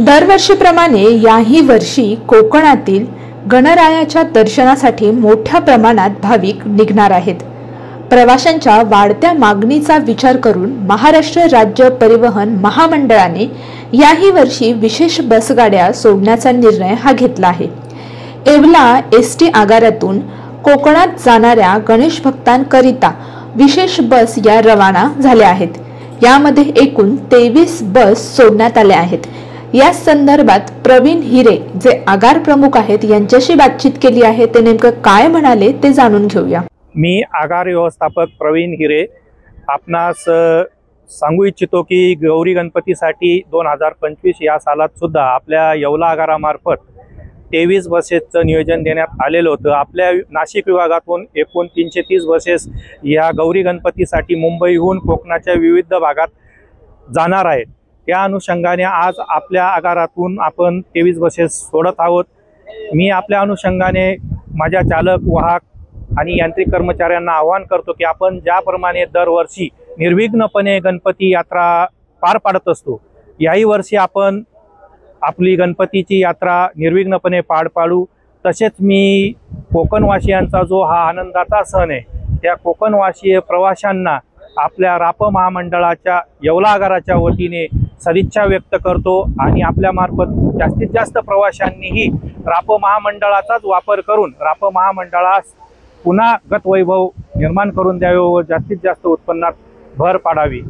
दरवर्षीप्रमाणे याही वर्षी कोकणातील गणरायाच्या दर्शनासाठी मोठ्या प्रमाणात भाविक निघणार आहेत। प्रवाशांच्या वाढत्या मागणीचा विचार करून महाराष्ट्र राज्य परिवहन महामंडळाने याही वर्षी विशेष बसगाड्या सोडण्याचा निर्णय हा घेतला आहे। येवला एसटी आगारातून कोकणात जाणाऱ्या गणेश भक्तांकरिता विशेष बस या रवाना झाल्या आहेत। यामध्ये एकूण 23 बस सोडण्यात आल्या आहेत। या संदर्भात प्रवीण हिरे जे आगार प्रमुख आहेत यांच्याशी बातचीत केली आहे। ते नेमकं काय म्हणाले ते जाणून घेऊया। मी आगार व्यवस्थापक प्रवीण हिरे आपणास सांगू इच्छितो की गौरी गणपतीसाठी 2025 या सालात सुद्धा आपल्या येवला आगारामार्फत 23 बसेसचं नियोजन देण्यात आलेलं होतं। आपल्या नाशिक विभागातून एकूण 330 बसेस या गौरी गणपतीसाठी मुंबईहून कोकणाच्या विविध भागात जाणार आहेत। त्या अनुषंगाने आज आपल्या आगारातून आपण 23 बसेस सोडत आहोत। मी आपल्या अनुषंगाने माझ्या चालक वाहक आणि यांत्रिक कर्मचाऱ्यांना आवाहन करतो की आपण ज्याप्रमाणे दरवर्षी निर्विघ्नपणे गणपती यात्रा पार पाडत असतो, याही वर्षी आपण आपली गणपतीची यात्रा निर्विघ्नपणे पार पाडू। तसेच मी कोकणवासियांचा जो हा आनंदाचा सण आहे त्या कोकणवासीय प्रवाशांना आपल्या राप महामंडळाच्या येवला आगाराच्या वतीने सदिच्छा व्यक्त करतो आणि आपल्या मार्फत जास्तीत जास्त प्रवाशांनीही राप महामंडळाचाच वापर करून राप महामंडळास पुन्हा गतवैभव निर्माण करून द्यावे व जास्तीत जास्त उत्पन्नात भर पाडावी।